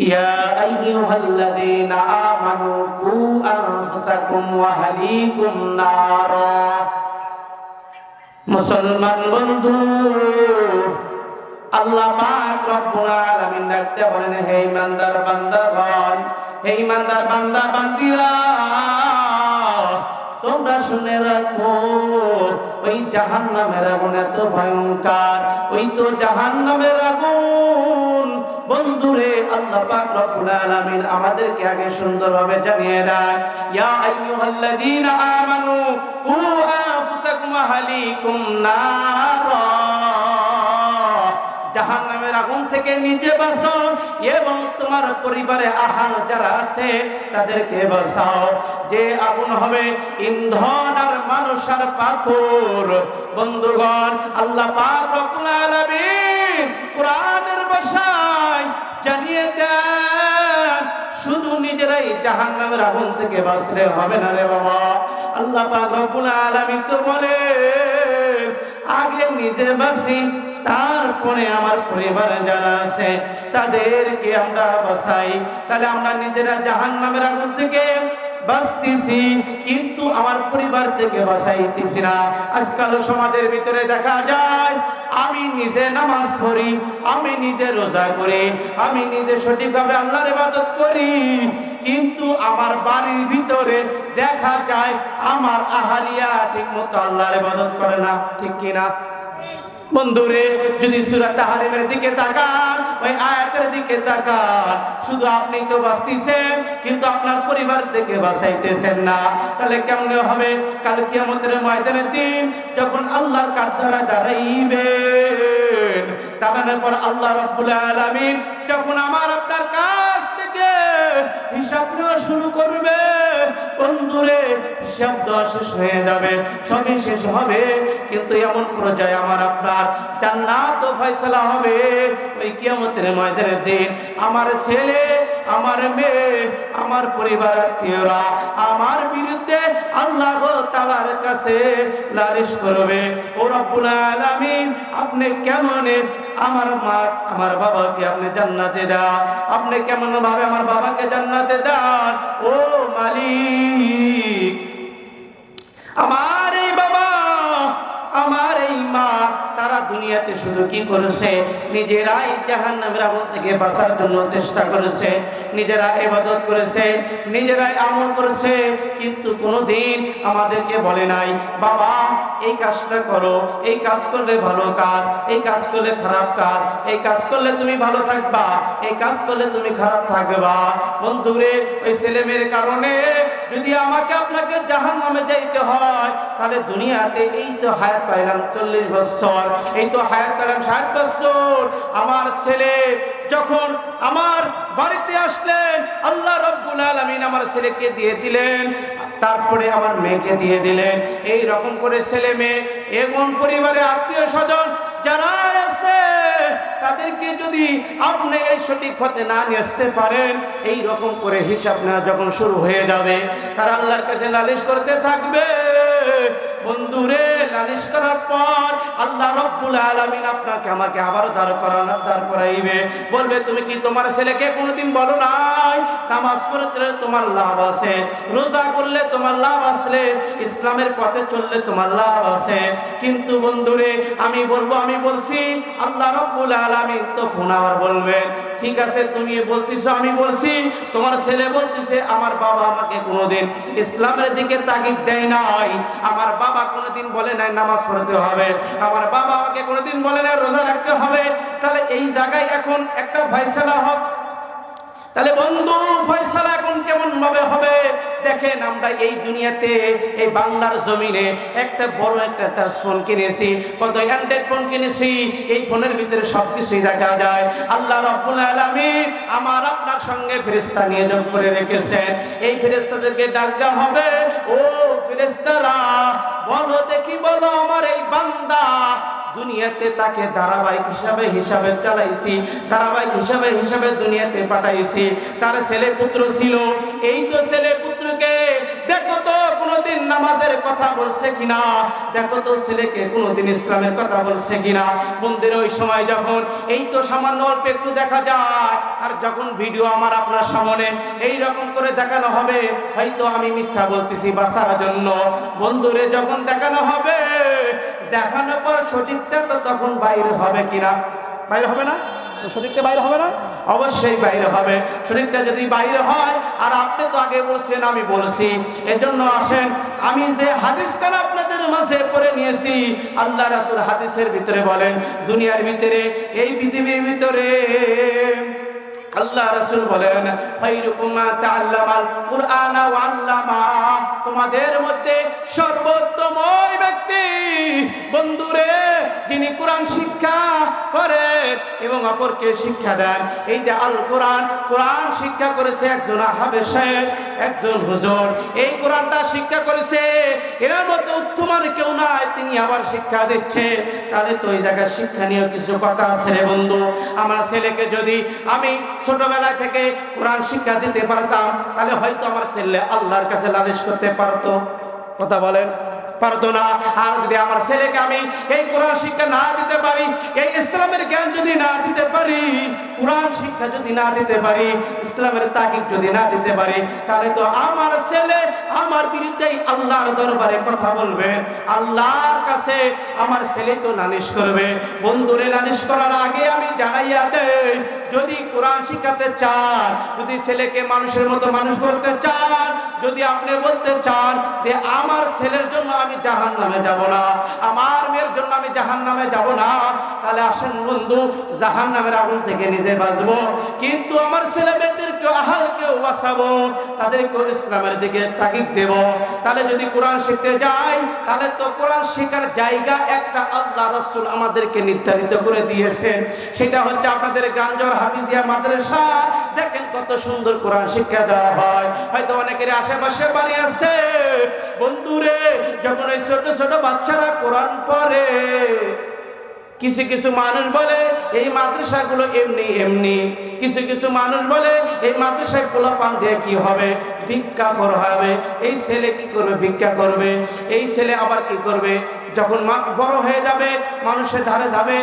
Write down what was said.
ইয়া আইয়ুহাল্লাযীনা আমানু কু আনফুসাকুম ওয়া আহলিকুম নারা। মুসলমান বন্ধু, আল্লাহ পাক রব্বুল আলামিন ডাকতে বলেন, হে ইমানদার বান্দাগণ, হে ইমানদার বান্দা বান্দিরা, তোমরা শুনে রাখো, ওই জাহান্নামের আগুন এত ভয়ঙ্কর, ওই তো জাহান্নামের আগুন। বন্ধুরে, আল্লাহ পাক রব্বুল আলামিন আমাদেরকে আগে সুন্দরভাবে জানিয়ে দেন, ইয়া আইয়ুহাল্লাযীনা আমানু কু আনফুসাকুম ওয়া আহলিকুম নারা। জাহান্নামের আগুন থেকে নিজে বাঁচাও এবং তোমার পরিবারে আহার যারা আছে তাদেরকে বাঁচাও। যে আগুন হবে ইন্ধন আর মানুষ আর পাথর। বন্ধুগণ, আল্লাহ পাক রব্বুল আলামিন কোরআনের ভাষায় জানিয়ে দেন, শুধু নিজেরাই জাহান্নামের আগুন থেকে বাঁচলে হবে না রে বাবা। আল্লাহ পাক রব্বুল আলামিন তো বলে, আগে নিজে বাঁচি, তারপরে আমার পরিবারে যারা আছে তাদেরকে আমরা বাঁচাই। তাহলে আমরা নিজেরা জাহান্নামের আগুন থেকে বাঁচতেছি, কিন্তু আমার পরিবার থেকে বাঁচাইতেছি না। আজকাল সমাজের ভিতরে দেখা যায়, আমি নিজে নামাজ পড়ি, আমি নিজে রোজা করি, আমি নিজে সঠিকভাবে আল্লাহর ইবাদত করি, কিন্তু আমার বাড়ির ভিতরে দেখা যায় আমার আহালিয়া ঠিক মতো আল্লাহর ইবাদত করে না। ঠিক কিনা বন্ধুরে? যদি সূরা তাহরিমের দিকে তাকান, ওই আয়াতের দিকে তাকান, শুধু আপনি তো বাঁচতেছেন কিন্তু আপনার পরিবার থেকে বাঁচাইতেছেন না। তাহলে কেমনে হবে? কাল কিয়ামতের ময়দানের দিন যখন আল্লাহর কাঠগড়ায় দাঁড়াইবেন, দাঁড়ানোর পর আল্লাহ রাব্বুল আলামিন যখন আমার আপনার কাছ থেকে হিসাব নেওয়া শুরু করবে, বন্ধুরে, হিসাব দেওয়া শেষ হয়ে যাবে, সবই শেষ হবে, কিন্তু এমন পর্যায়ে আমার আপনার জান্নাত ফয়সালা হবে ওই কিয়ামতের ময়দানের দিন। আমার ছেলে, আমার মেয়ে, আমার পরিবার আত্মীয়রা আমার বিরুদ্ধে আল্লাহ তাআলার কাছে নালিশ করবে, ও রব্বুল আলামিন, আপনি কেমনে আমার মা আমার বাবাকে আপনি জান্নাতে দেন, আপনি কেমন ভাবে আমার বাবাকে জান্নাতে দেন, ও মালিক। আমার এই বাবা, আমার এই মা, তারা দুনিয়াতে শুধু কি করেছে? নিজেরাই জাহান্নামের আগুন থেকে বাঁচার জন্য চেষ্টা করেছে, নিজেরা ইবাদত করেছে, নিজেরাই আমল করেছে, কিন্তু কোনোদিন আমাদেরকে বলে নাই, বাবা এই কাজটা করো, এই কাজ করলে ভালো কাজ, এই কাজ করলে খারাপ কাজ, এই কাজ করলে তুমি ভালো থাকবা, এই কাজ করলে তুমি খারাপ থাকবা। বন্ধুরে, ওই ছেলে মেয়ের কারণে যদি আমাকে আপনাকে জাহান্নামে যাইতে হয়, তাহলে দুনিয়াতে এই তো হায়াত পাইলাম 40 বছর, এই তো হায়াত পেলাম 60 বছর। আমার ছেলে যখন আমার বাড়িতে আসলেন, আল্লাহ রাব্বুল আলামিন আমার ছেলেকে দিয়ে দিলেন, তারপরে আমার মেয়েকে দিয়ে দিলেন। এই রকম করে ছেলে মেয়ে এবং পরিবারে আত্মীয় স্বজন যারা আছে তাদেরকে যদি আপনি এই সঠিক পথে না নিয়ে আসতে পারেন, এই রকম করে হিসাব নেওয়া যখন শুরু হয়ে যাবে, তারা আল্লাহর কাছে নালিশ করতে থাকবে। বন্ধুরে, নালিশ করার পর আল্লাহ রাব্বুল আলামিন আপনাকে আমাকে আবার দাঁড় করাইবে, বলবে, তুমি কি তোমার ছেলেকে কোনোদিন বলো নাই নামাজ পড়লে তোমার লাভ আছে, রোজা করলে তোমার লাভ আছে, ইসলামের পথে চললে তোমার লাভ আছে? কিন্তু বন্ধুরে, আমি বলছি, আল্লাহ রাব্বুল আলামিন তখন আবার বলবেন, ঠিক আছে তুমি বলতেছো, আমি বলছি, তোমার ছেলে বলতেছে আমার বাবা আমাকে কোনোদিন ইসলামের দিকে তাগিদ দেয় নাই, আমার বাবা কোনোদিন বলে নাই নামাজ পড়তে হবে, আমার বাবা আমাকে কোনোদিন বলে নাই রোজা রাখতে হবে। তাহলে এই জায়গায় এখন একটা ফয়সালা হোক। তাহলে বন্ধু, ফয়সালা এখন কেমন ভাবে হবে? দেখেন, আমরা এই দুনিয়াতে এই বাংলার জমিনে একটা বড় একটা টাচ ফোন কিনেছি, কত অ্যান্ড্রয়েড ফোন কিনেছি, এই ফোনের ভিতরে সবকিছুই দেখা যায়। আল্লাহ রাব্বুল আলামিন আমার আপনার সঙ্গে ফেরেশতা নিয়োগ করে রেখেছেন, এই ফেরেশতাদেরকে ডাক দেওয়া হবে, ও ফেরেশতারা বলো দেখি, বলো আমার এই বান্দা দুনিয়াতে তাকে ধারাবাহিক হিসাবে চালাইছি, ধারাবাহিক হিসাবে দুনিয়াতে পাঠাইছি, তার ছেলে পুত্র ছিল, এই তো ছেলে পুত্রকে দেখো তো কোনোদিন কোনোদিন নামাজের কথা বলছে কিনা, দেখো তো ছেলেকে কোনোদিন ইসলামের কথা বলছে কিনা। বন্ধুদের ওই সময় যখন এই তো সামান্য অল্প একটু দেখা যায়, আর যখন ভিডিও আমার আপনার সামনে এই রকম করে দেখানো হবে, হয়তো আমি মিথ্যা বলতেছি বাঁচার জন্য। বন্ধুরে যখন দেখানো হবে, দেখানোর পর সঠিকটা তো তখন বাইরে হবে কিনা? বাইরে হবে না? তো শরীরটা বাইরে হবে না? অবশ্যই বাইরে হবে। শরীরটা যদি বাইরে হয়, আর আপনি তো আগে বলছেন আমি বলছি, এজন্য আসেন আমি যে হাদিসখানা আপনাদের মাঝে পড়ে নিয়েছি, আল্লাহ রাসূল হাদিসের ভিতরে বলেন, দুনিয়ার ভিতরে এই পৃথিবীর ভিতরে আল্লাহ রাসূল বলেন, খায়রুকুম মান তাআল্লামাল কুরআনা ওয়া আল্লামা, তোমাদের মধ্যে সর্বোত্তম ওই ব্যক্তি বন্ধুরে যিনি কোরআন শিক্ষা করেন এবং অপরকে শিক্ষা দেন। এই যে আল কোরআন, কোরআন শিক্ষা করেছে একজন হাফেজ সাহেব, একজন হুজুর, এই কোরআনটা শিক্ষা করেছে, এর মতো উত্তম আর কেউ নাই, তিনি আবার শিক্ষা দিচ্ছে। তাহলে তো এই জায়গায় শিক্ষণীয় কিছু কথা আছে রে বন্ধু। আমার ছেলেকে যদি আমি ছোটবেলা থেকে কোরআন শিক্ষা দিতে পারতাম, তাহলে হয়তো আমার ছেলে আল্লাহর কাছে লালিশ করতে পারতো। কথা বলেন, পারতো না। আর যদি আমার ছেলেকে আমি এই কোরআন শিক্ষা না দিতে পারি, এই ইসলামের জ্ঞান যদি না দিতে পারি, কোরআন শিক্ষা যদি না দিতে পারি, ইসলামের তাকিদ যদি না দিতে পারি, তাহলে তো আমার ছেলে আমার বিরুদ্ধেই আল্লাহর দরবারে কথা বলবে, আল্লাহর কাছে আমার ছেলে তো নালিশ করবে। বন্ধুরে নালিশ করার আগে আমি জানাইয়া দেই, যদি কোরআন শিখাতে চান, যদি ছেলেকে মানুষের মতো মানুষ করতে চান, যদি আপনি বলতে চান যে আমার ছেলের জন্য আমি জাহান্নামে যাব না, আমার মেয়ের জন্য আমি জাহান্নামে যাব না, তাহলে আসেন বন্ধু জাহান্নামের আগুন থেকে নিজে বাঁচবো, কিন্তু আমার ছেলে মেয়েদেরকে আহালকেও বাঁচাবো, তাদেরকে ইসলামের দিকে তাগিদ দেব। তাহলে যদি কোরআন শিখতে যাই, তাহলে তো কোরআন শেখার জায়গা একটা আল্লাহ রাসূল আমাদেরকে নির্ধারিত করে দিয়েছেন, সেটা হচ্ছে আপনাদের গাঞ্জর হাফিজিয়া মাদ্রাসা। দেখেন কত সুন্দর কোরআন শিক্ষা দেওয়া হয়। হয়তো অনেকের আশেপাশে বাড়ি আছে বন্ধুরে, যখন ওই ছোট ছোট বাচ্চারা কোরআন পড়ে, কিছু কিছু মানুষ বলে এই মাদ্রাসাগুলো এমনি এমনি, কিছু কিছু মানুষ বলে এই মাদ্রাসায় পোলাপান দিয়ে কি হবে, ভিক্ষা করা হবে। এই ছেলে কি করবে? ভিক্ষা করবে। এই ছেলে আবার কি করবে? যখন বড় হয়ে যাবে, মানুষের ধারে যাবে,